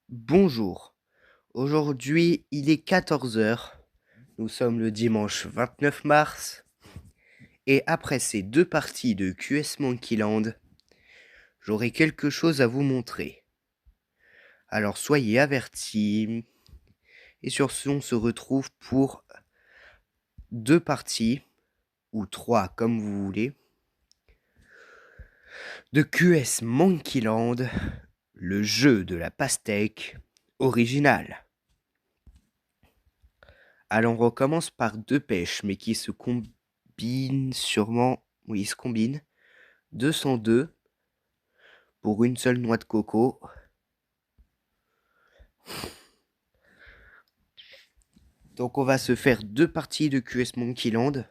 Bonjour, aujourd'hui il est 14 heures. Nous sommes le dimanche 29 mars et après ces deux parties de QS Monkeyland, j'aurai quelque chose à vous montrer. Alors soyez avertis et sur ce on se retrouve pour deux parties, ou trois comme vous voulez, de QS Monkeyland, le jeu de la pastèque original. Alors on recommence par deux pêches mais qui se combinent sûrement, oui ils se combinent. 202 pour une seule noix de coco. Donc on va se faire deux parties de QS Monkeyland.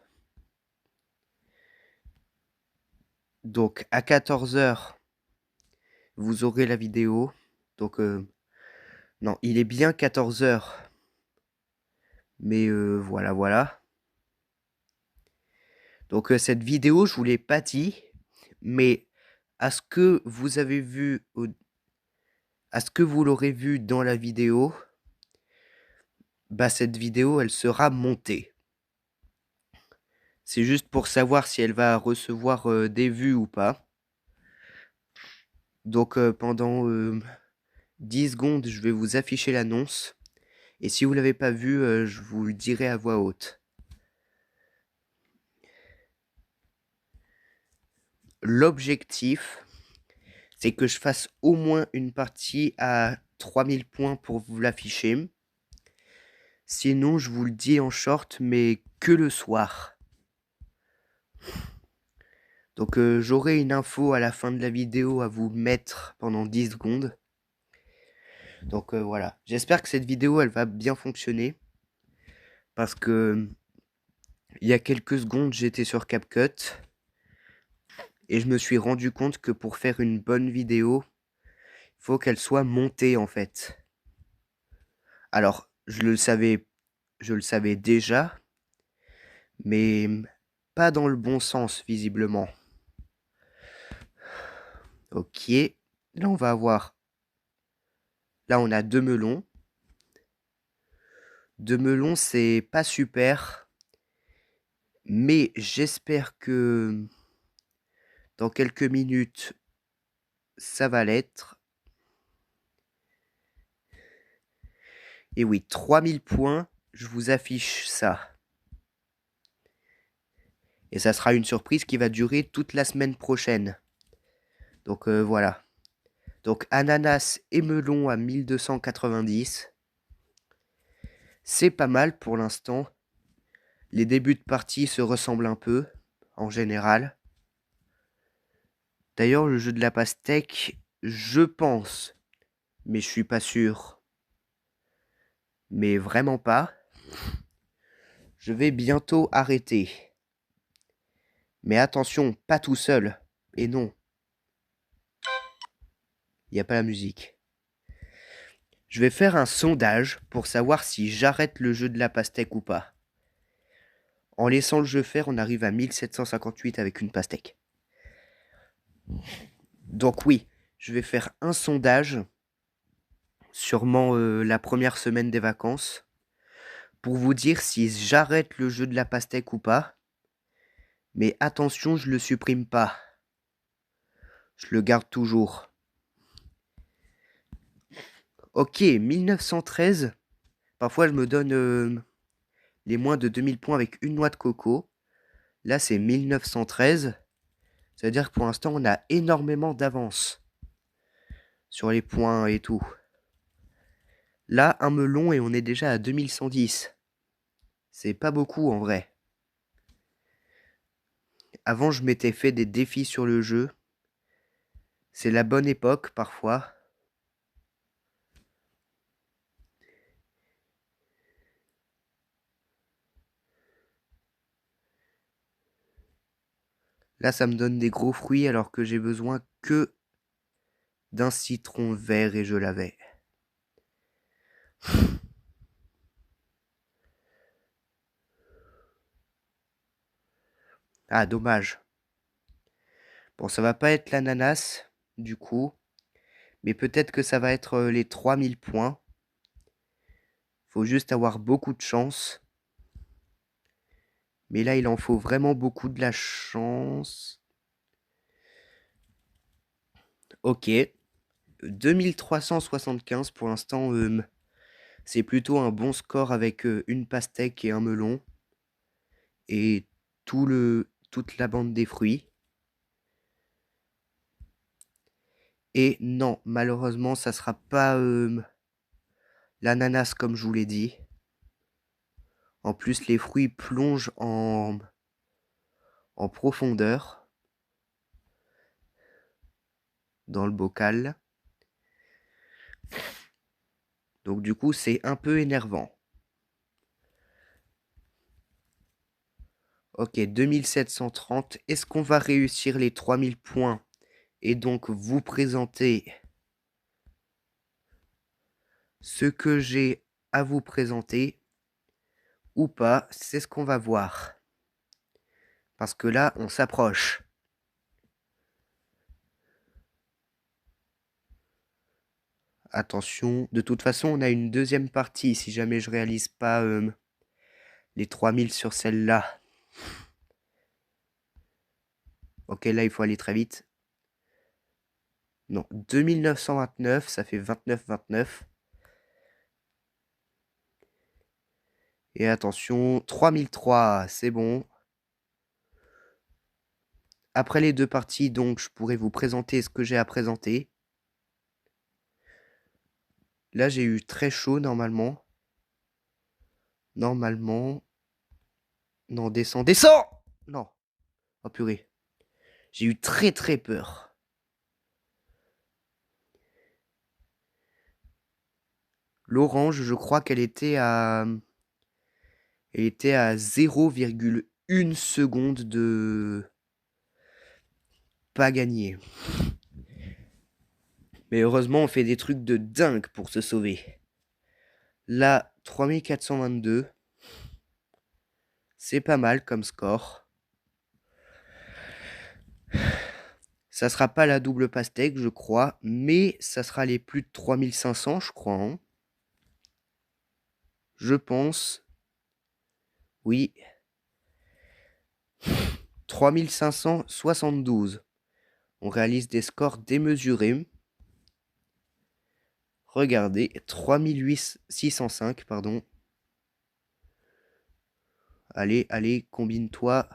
Donc à 14 heures, vous aurez la vidéo. Donc non, il est bien 14 heures. Mais voilà. Donc cette vidéo, je vous l'ai pas dit, mais à ce que vous avez vu, à ce que vous l'aurez vu dans la vidéo, bah cette vidéo, elle sera montée. C'est juste pour savoir si elle va recevoir des vues ou pas. Donc pendant 10 secondes, je vais vous afficher l'annonce. Et si vous ne l'avez pas vu, je vous le dirai à voix haute. L'objectif, c'est que je fasse au moins une partie à 3000 points pour vous l'afficher. Sinon, je vous le dis en short, mais que le soir. Donc j'aurai une info à la fin de la vidéo à vous mettre pendant 10 secondes. Donc voilà, j'espère que cette vidéo, elle va bien fonctionner. Parce que il y a quelques secondes, j'étais sur CapCut. Et je me suis rendu compte que pour faire une bonne vidéo, il faut qu'elle soit montée en fait. Alors, je le savais déjà, mais pas dans le bon sens visiblement. Ok, là on va avoir, là on a deux melons. Deux melons, c'est pas super, mais j'espère que dans quelques minutes, ça va l'être. Et oui, 3000 points, je vous affiche ça. Et ça sera une surprise qui va durer toute la semaine prochaine. Donc voilà. Donc ananas et melon à 1290. C'est pas mal pour l'instant. Les débuts de partie se ressemblent un peu, en général. D'ailleurs, le jeu de la pastèque, je pense, mais je suis pas sûr. Mais vraiment pas. Je vais bientôt arrêter. Mais attention, pas tout seul. Et non, il n'y a pas la musique. Je vais faire un sondage pour savoir si j'arrête le jeu de la pastèque ou pas. En laissant le jeu faire, on arrive à 1758 avec une pastèque. Donc oui, je vais faire un sondage, sûrement la première semaine des vacances, pour vous dire si j'arrête le jeu de la pastèque ou pas. Mais attention, je le supprime pas. Je le garde toujours. Ok, 1913. Parfois, je me donne les moins de 2000 points avec une noix de coco. Là, c'est 1913. Ça veut dire que pour l'instant, on a énormément d'avance sur les points et tout. Là, un melon et on est déjà à 2110. C'est pas beaucoup en vrai. Avant, je m'étais fait des défis sur le jeu. C'est la bonne époque parfois. Là, ça me donne des gros fruits alors que j'ai besoin que d'un citron vert et je l'avais. Ah, dommage. Bon, ça va pas être l'ananas, du coup. Mais peut-être que ça va être les 3000 points. Faut juste avoir beaucoup de chance. Mais là, il en faut vraiment beaucoup de la chance. Ok. 2375 pour l'instant. C'est plutôt un bon score avec une pastèque et un melon. Et toute la bande des fruits. Et non, malheureusement, ça sera pas l'ananas comme je vous l'ai dit. En plus, les fruits plongent en profondeur dans le bocal. Donc du coup, c'est un peu énervant. Ok, 2730. Est-ce qu'on va réussir les 3000 points et donc vous présenter ce que j'ai à vous présenter ou pas? C'est ce qu'on va voir. Parce que là, on s'approche. Attention, de toute façon, on a une deuxième partie si jamais je réalise pas les 3000 sur celle-là. Ok, là, il faut aller très vite. Non, 2929, ça fait 2929. Et attention, 3003, c'est bon. Après les deux parties, donc, je pourrais vous présenter ce que j'ai à présenter. Là, j'ai eu très chaud, normalement. Normalement. Non, descends, descends! Non. Oh purée. J'ai eu très très peur. L'orange, je crois qu'elle était à... Elle était à 0,1 seconde de... Pas gagné. Mais heureusement, on fait des trucs de dingue pour se sauver. Là, 3422. C'est pas mal comme score. Ça sera pas la double pastèque, je crois, mais ça sera les plus de 3500, je crois. Hein. Je pense. Oui. 3572. On réalise des scores démesurés. Regardez, 3605, pardon. Allez, allez, combine-toi.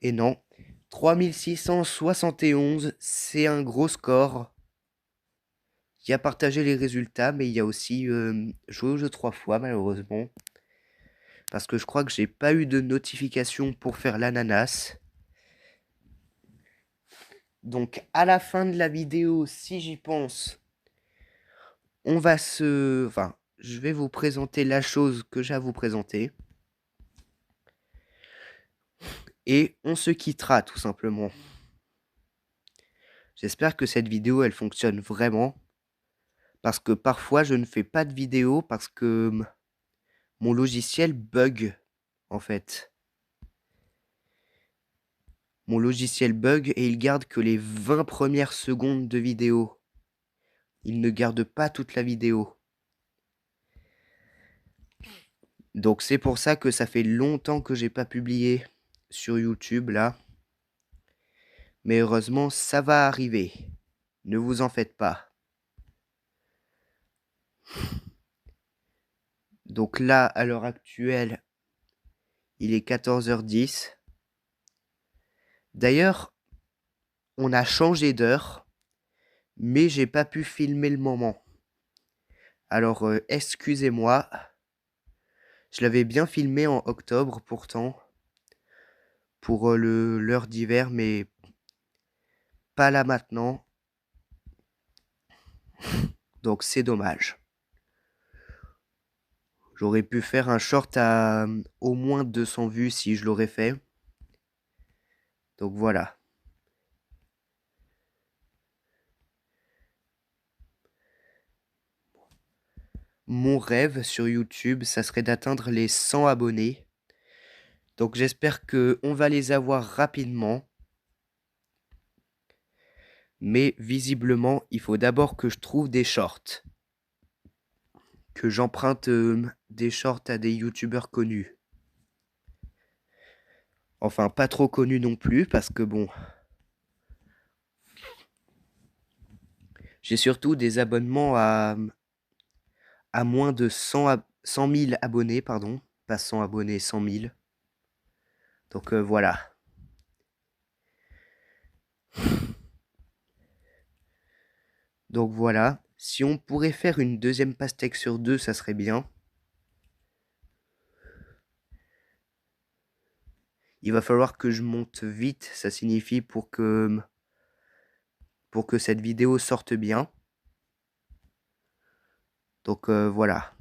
Et non. 3671, c'est un gros score. Il y a partagé les résultats, mais il y a aussi joué au jeu 3 fois, malheureusement. Parce que je crois que j'ai pas eu de notification pour faire l'ananas. Donc, à la fin de la vidéo, si j'y pense, on va se... Enfin, je vais vous présenter la chose que j'ai à vous présenter. Et on se quittera, tout simplement. J'espère que cette vidéo, elle fonctionne vraiment. Parce que parfois, je ne fais pas de vidéo parce que mon logiciel bug, en fait. Mon logiciel bug et il garde que les 20 premières secondes de vidéo. Il ne garde pas toute la vidéo. Donc c'est pour ça que ça fait longtemps que j'ai pas publié sur YouTube là. Mais heureusement, ça va arriver. Ne vous en faites pas. Donc là, à l'heure actuelle, il est 14h10. D'ailleurs, on a changé d'heure, mais j'ai pas pu filmer le moment. Alors, excusez-moi. Je l'avais bien filmé en octobre pourtant, pour l'heure d'hiver, mais pas là maintenant. Donc c'est dommage. J'aurais pu faire un short à au moins 200 vues si je l'aurais fait. Donc voilà. Mon rêve sur YouTube, ça serait d'atteindre les 100 abonnés. Donc j'espère qu'on va les avoir rapidement. Mais visiblement, il faut d'abord que je trouve des shorts. Que j'emprunte des shorts à des youtubeurs connus. Enfin, pas trop connus non plus, parce que bon... J'ai surtout des abonnements à moins de 100 000 abonnés, pardon. Pas 100 abonnés, 100 000. Donc voilà. Donc voilà. Si on pourrait faire une deuxième pastèque sur deux, ça serait bien. Il va falloir que je monte vite. Ça signifie pour que cette vidéo sorte bien. Donc voilà.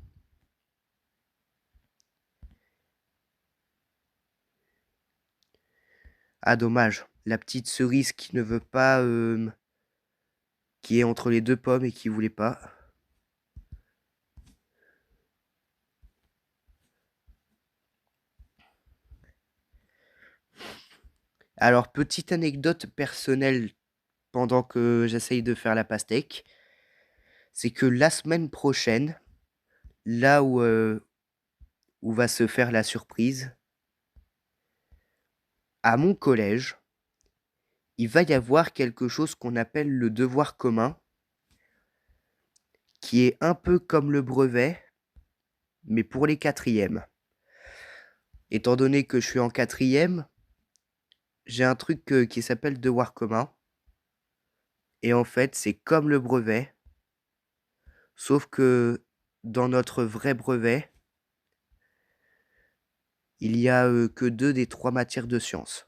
Ah dommage. La petite cerise qui ne veut pas... qui est entre les deux pommes et qui voulait pas. Alors, petite anecdote personnelle pendant que j'essaye de faire la pastèque, c'est que la semaine prochaine, là où va se faire la surprise, à mon collège, il va y avoir quelque chose qu'on appelle le devoir commun, qui est un peu comme le brevet, mais pour les quatrièmes. Étant donné que je suis en quatrième, j'ai un truc qui s'appelle devoir commun. Et en fait, c'est comme le brevet, sauf que dans notre vrai brevet, il y a que 2 des 3 matières de sciences.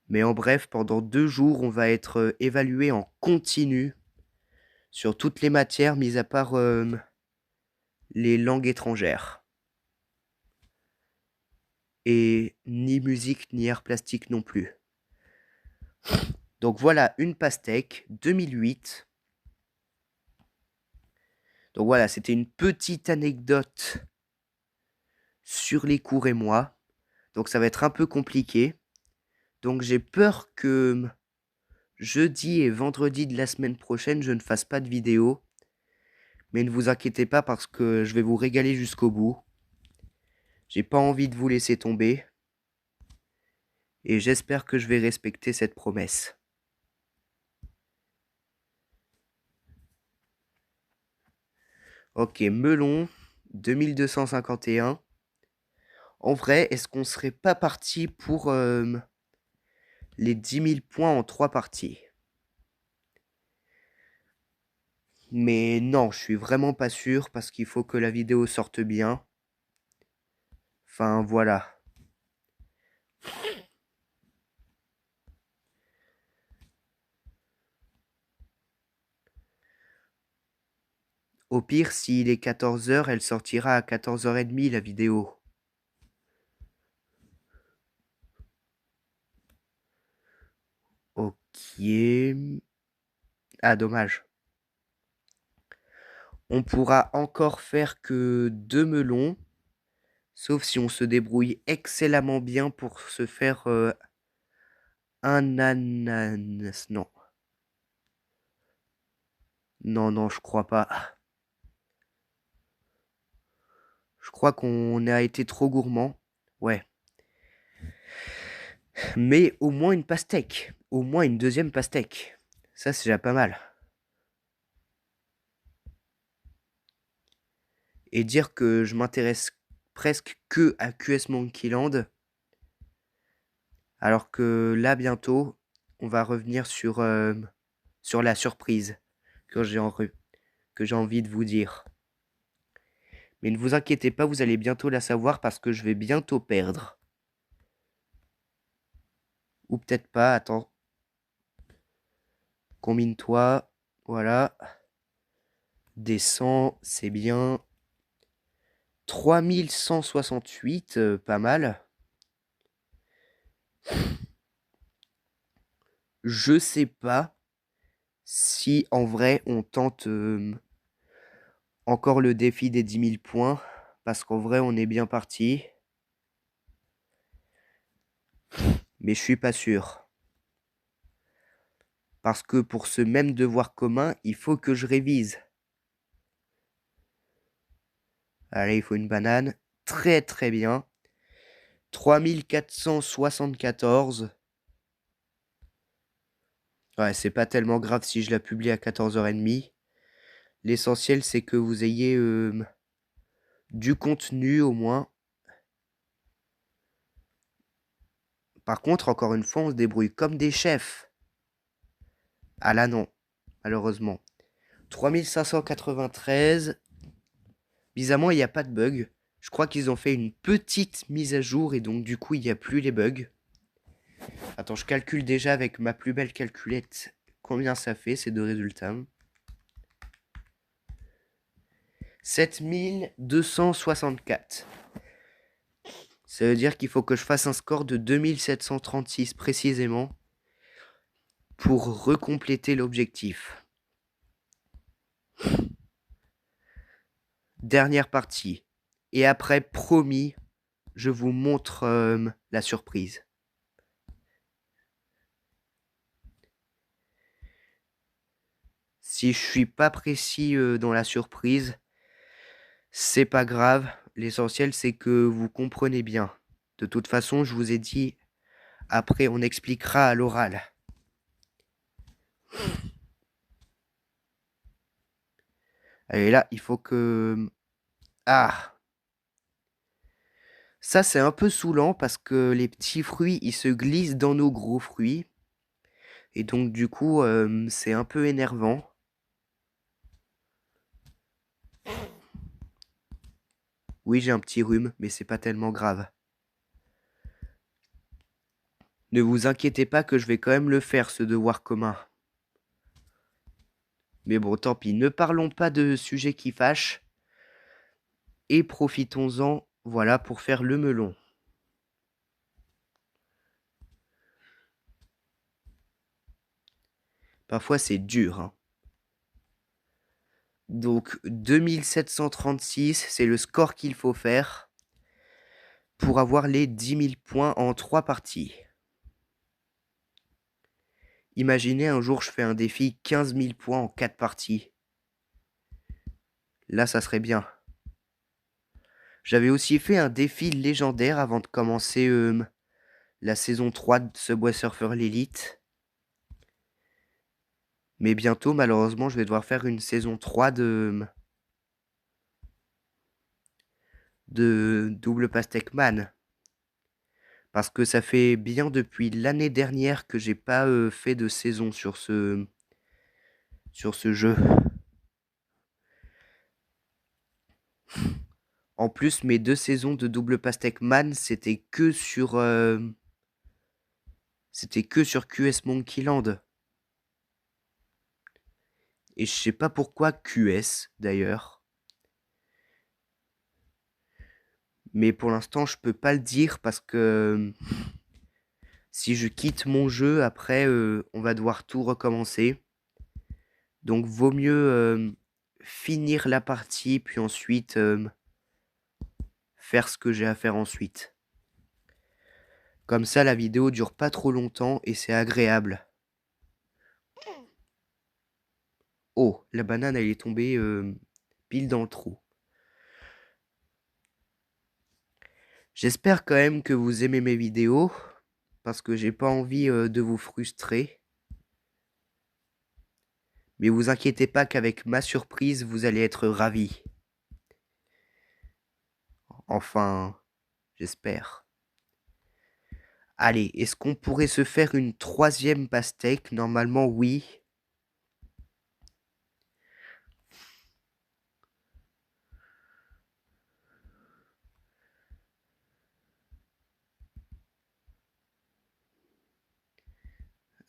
Mais en bref, pendant 2 jours, on va être évalué en continu sur toutes les matières, mis à part les langues étrangères. Et ni musique, ni art plastique non plus. Donc voilà, une pastèque, 2008. Donc voilà, c'était une petite anecdote sur les cours et moi. Donc ça va être un peu compliqué. Donc j'ai peur que jeudi et vendredi de la semaine prochaine, je ne fasse pas de vidéo. Mais ne vous inquiétez pas parce que je vais vous régaler jusqu'au bout. J'ai pas envie de vous laisser tomber. Et j'espère que je vais respecter cette promesse. Ok, melon, 2251. En vrai, est-ce qu'on serait pas parti pour les 10 000 points en 3 parties? Mais non, je suis vraiment pas sûr parce qu'il faut que la vidéo sorte bien. Enfin, voilà. Au pire, s'il est 14 h, elle sortira à 14 h 30 la vidéo. Ok. Ah, dommage. On pourra encore faire que 2 melons. Sauf si on se débrouille excellemment bien pour se faire un ananas. Non. Non, non, je crois pas. Je crois qu'on a été trop gourmand. Ouais. Mais au moins une pastèque. Au moins une deuxième pastèque. Ça, c'est déjà pas mal. Et dire que je m'intéresse presque que à QS Monkey Land. Alors que là, bientôt, on va revenir sur la surprise que j'ai envie de vous dire. Mais ne vous inquiétez pas, vous allez bientôt la savoir parce que je vais bientôt perdre. Ou peut-être pas, attends. Combine-toi, voilà. Descends, c'est bien. 3168, pas mal. Je sais pas si en vrai on tente encore le défi des 10 000 points. Parce qu'en vrai on est bien parti. Mais je suis pas sûr. Parce que pour ce même devoir commun, il faut que je révise. Allez, il faut une banane. Très très bien. 3474. Ouais, c'est pas tellement grave si je la publie à 14h30. L'essentiel, c'est que vous ayez du contenu au moins. Par contre, encore une fois, on se débrouille comme des chefs. Ah là, non, malheureusement. 3593. Bizarrement, il n'y a pas de bug. Je crois qu'ils ont fait une petite mise à jour et donc du coup, il n'y a plus les bugs. Attends, je calcule déjà avec ma plus belle calculette combien ça fait ces deux résultats. 7264. Ça veut dire qu'il faut que je fasse un score de 2736 précisément pour recompléter l'objectif. Dernière partie. Et après, promis, je vous montre la surprise. Si je suis pas précis dans la surprise, c'est pas grave. L'essentiel, c'est que vous comprenez bien. De toute façon, je vous ai dit, après, on expliquera à l'oral. Et là, il faut que... Ah! Ça, c'est un peu saoulant parce que les petits fruits, ils se glissent dans nos gros fruits. Et donc, du coup, c'est un peu énervant. Oui, j'ai un petit rhume, mais c'est pas tellement grave. Ne vous inquiétez pas que je vais quand même le faire, ce devoir commun. Mais bon, tant pis, ne parlons pas de sujets qui fâchent. Et profitons-en, voilà, pour faire le melon. Parfois, c'est dur, hein. Donc, 2736, c'est le score qu'il faut faire pour avoir les 10 000 points en 3 parties. Imaginez un jour, je fais un défi 15 000 points en 4 parties. Là, ça serait bien. J'avais aussi fait un défi légendaire avant de commencer la saison 3 de Subway Surfer l'Elite. Mais bientôt, malheureusement, je vais devoir faire une saison 3 de Double Pastèque Man. Parce que ça fait bien depuis l'année dernière que j'ai pas fait de saison sur ce jeu. En plus, mes 2 saisons de Double Pastèque Man, c'était que sur QS Monkey Land. Et je sais pas pourquoi QS d'ailleurs. Mais pour l'instant, je peux pas le dire parce que si je quitte mon jeu, après, on va devoir tout recommencer. Donc, vaut mieux finir la partie, puis ensuite faire ce que j'ai à faire ensuite. Comme ça, la vidéo dure pas trop longtemps et c'est agréable. Oh, la banane, elle est tombée pile dans le trou. J'espère quand même que vous aimez mes vidéos, parce que j'ai pas envie de vous frustrer. Mais vous inquiétez pas qu'avec ma surprise, vous allez être ravis. Enfin, j'espère. Allez, est-ce qu'on pourrait se faire une 3e pastèque? Normalement, oui.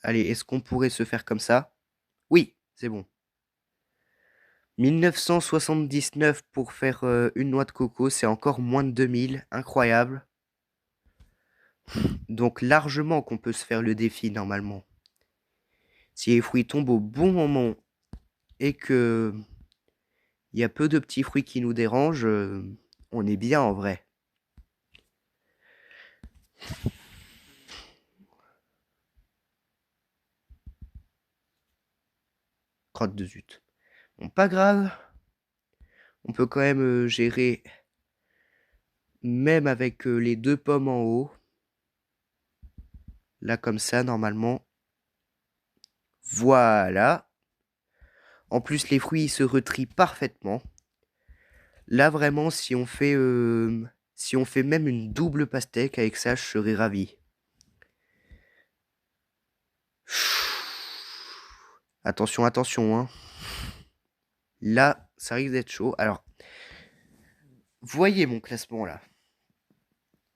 Allez, est-ce qu'on pourrait se faire comme ça? Oui, c'est bon. 1979 pour faire une noix de coco, c'est encore moins de 2000. Incroyable. Donc largement qu'on peut se faire le défi normalement. Si les fruits tombent au bon moment et que il y a peu de petits fruits qui nous dérangent, on est bien en vrai. Crotte de zut. Bon, pas grave. On peut quand même gérer, même avec les 2 pommes en haut. Là, comme ça, normalement. Voilà. En plus, les fruits, ils se retrient parfaitement. Là, vraiment, si on fait même une double pastèque avec ça, je serais ravi. Attention, attention, hein. Là, ça risque d'être chaud. Alors, voyez mon classement là.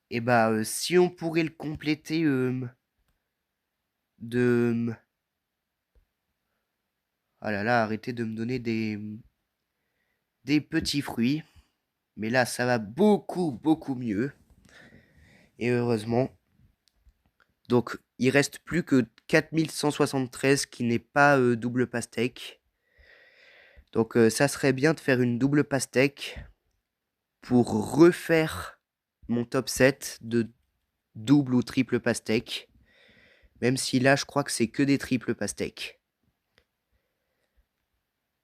Et bah, si on pourrait le compléter de... Ah là là, arrêtez de me donner des petits fruits. Mais là, ça va beaucoup, beaucoup mieux. Et heureusement. Donc, il reste plus que 4173 qui n'est pas double pastèque. Donc, ça serait bien de faire une double pastèque pour refaire mon top 7 de double ou triple pastèque. Même si là, je crois que c'est que des triples pastèques.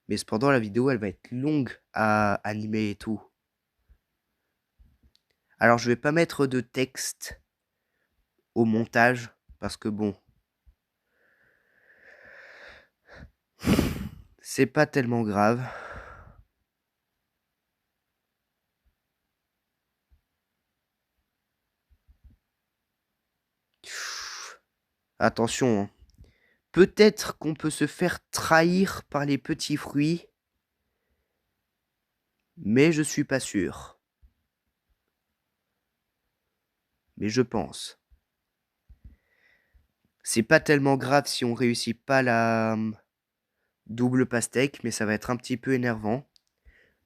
Mais cependant, la vidéo, elle va être longue à animer et tout. Alors, je vais pas mettre de texte au montage. Parce que bon... c'est pas tellement grave. Attention, hein. Peut-être qu'on peut se faire trahir par les petits fruits. Mais je suis pas sûr. Mais je pense. C'est pas tellement grave si on réussit pas la double pastèque, mais ça va être un petit peu énervant.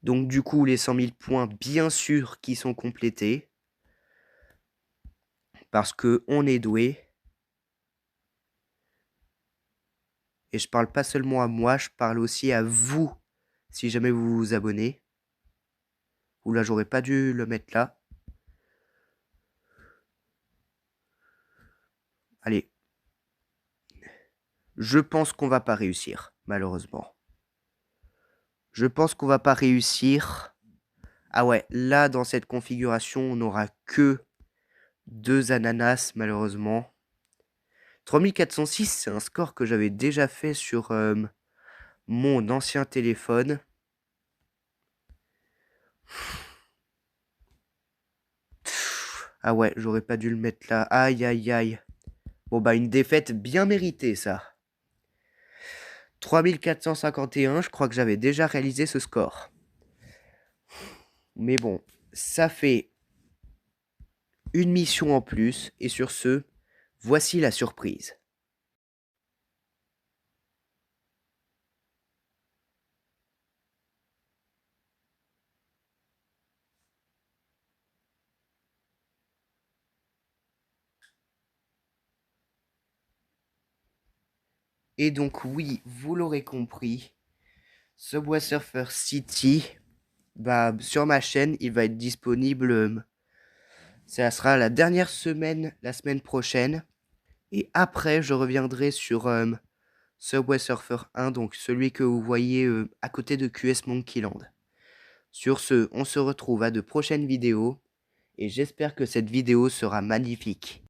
Donc du coup, les 100 000 points, bien sûr, qui sont complétés. Parce que on est doué. Et je parle pas seulement à moi, je parle aussi à vous, si jamais vous vous abonnez. Oula, j'aurais pas dû le mettre là. Allez. Je pense qu'on va pas réussir, malheureusement. Je pense qu'on va pas réussir. Ah ouais, là, dans cette configuration, on n'aura que 2 ananas, malheureusement. 3406, c'est un score que j'avais déjà fait sur mon ancien téléphone. Ah ouais, j'aurais pas dû le mettre là. Aïe, aïe, aïe. Bon bah, une défaite bien méritée, ça. 3451, je crois que j'avais déjà réalisé ce score. Mais bon, ça fait une mission en plus. Et sur ce, voici la surprise. Et donc oui, vous l'aurez compris, Subway Surfer City, bah, sur ma chaîne, il va être disponible. Ça sera la dernière semaine, la semaine prochaine. Et après, je reviendrai sur Subway Surfer 1, donc celui que vous voyez à côté de QS Monkey Land. Sur ce, on se retrouve à de prochaines vidéos. Et j'espère que cette vidéo sera magnifique.